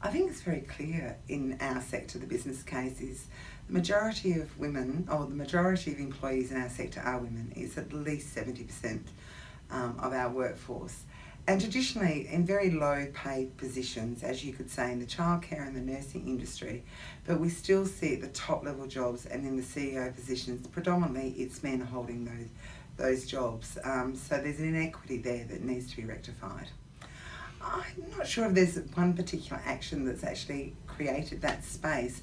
I think it's very clear in our sector, the business case is the majority of women, or the majority of employees in our sector are women. It's at least 70% of our workforce. And traditionally in very low paid positions, as you could say, in the childcare and the nursing industry, but we still see at the top level jobs and in the CEO positions, predominantly it's men holding those jobs. So there's an inequity there that needs to be rectified. I'm not sure if there's one particular action that's actually created that space.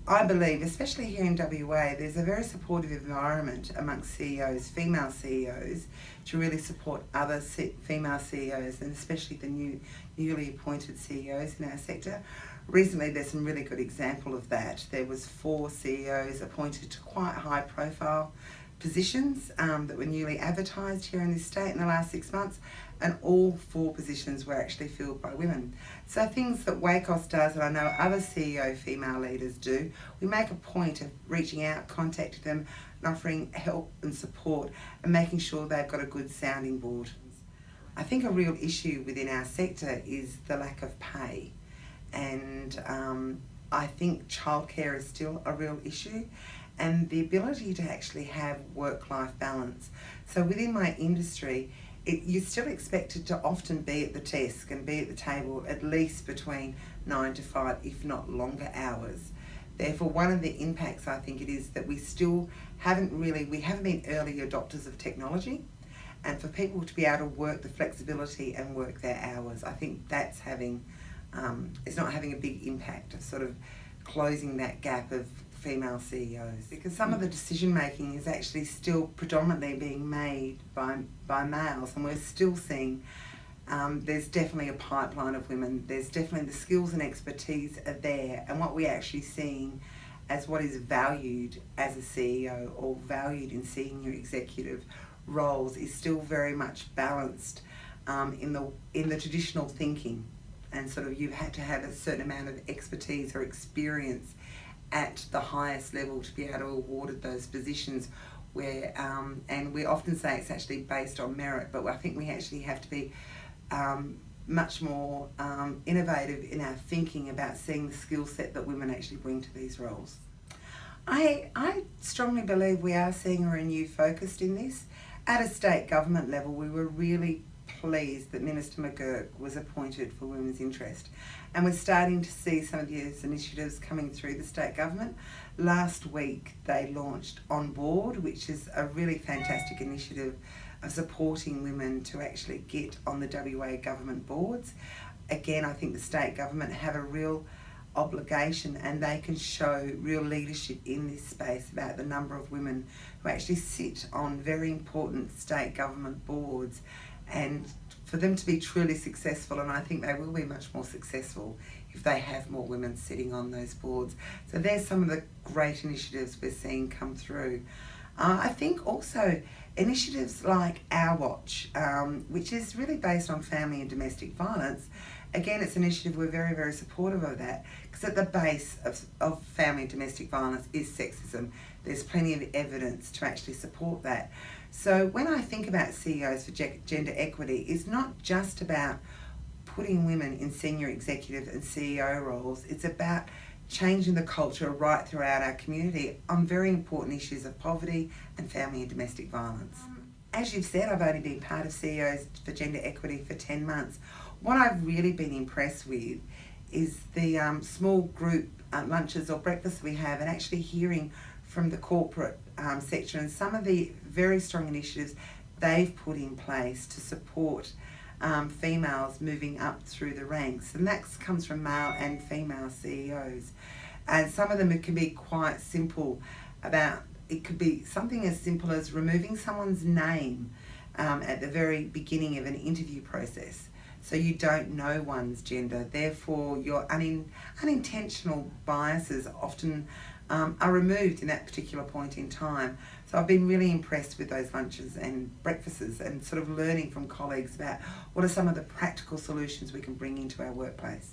I believe, especially here in WA, there's a very supportive environment amongst CEOs, female CEOs, to really support other female CEOs, and especially the newly appointed CEOs in our sector. Recently there's some really good example of that. There was 4 CEOs appointed to quite high profile positions that were newly advertised here in this state in the last 6 months, and all 4 positions were actually filled by women. So things that WACOSS does, and I know other CEO female leaders do, we make a point of reaching out, contacting them, and offering help and support, and making sure they've got a good sounding board. I think a real issue within our sector is the lack of pay, and I think childcare is still a real issue, and the ability to actually have work-life balance. So within my industry, you're still expected to often be at the desk and be at the table at least between 9 to 5, if not longer hours. Therefore, one of the impacts I think it is that we haven't been early adopters of technology, and for people to be able to work the flexibility and work their hours, I think that's it's not having a big impact of sort of closing that gap of female CEOs, because some of the decision making is actually still predominantly being made by males, and we're still seeing there's definitely a pipeline of women. There's definitely the skills and expertise are there, and what we're actually seeing as what is valued as a CEO or valued in senior executive roles is still very much balanced in the traditional thinking, and sort of you've had to have a certain amount of expertise or experience at the highest level to be able to award those positions where, and we often say it's actually based on merit, but I think we actually have to be much more innovative in our thinking about seeing the skill set that women actually bring to these roles. I strongly believe we are seeing a renewed focus in this. At a state government level, we were really pleased that Minister McGurk was appointed for women's interest, and we're starting to see some of these initiatives coming through the state government. Last week they launched On Board, which is a really fantastic initiative of supporting women to actually get on the WA government boards. Again, I think the state government have a real obligation, and they can show real leadership in this space about the number of women who actually sit on very important state government boards, and for them to be truly successful, and I think they will be much more successful if they have more women sitting on those boards. So there's some of the great initiatives we're seeing come through. I think also initiatives like Our Watch, which is really based on family and domestic violence. Again, it's an initiative, we're very, very supportive of that, because at the base of family and domestic violence is sexism. There's plenty of evidence to actually support that. So when I think about CEOs for gender equity, it's not just about putting women in senior executive and CEO roles, it's about changing the culture right throughout our community on very important issues of poverty and family and domestic violence. As you've said, I've only been part of CEOs for gender equity for 10 months. What I've really been impressed with is the small group lunches or breakfasts we have, and actually hearing from the corporate sector and some of the very strong initiatives they've put in place to support females moving up through the ranks, and that comes from male and female CEOs. And some of them, it can be quite simple it could be something as simple as removing someone's name at the very beginning of an interview process. So you don't know one's gender, therefore your unintentional biases often are removed in that particular point in time. So I've been really impressed with those lunches and breakfasts, and sort of learning from colleagues about what are some of the practical solutions we can bring into our workplace.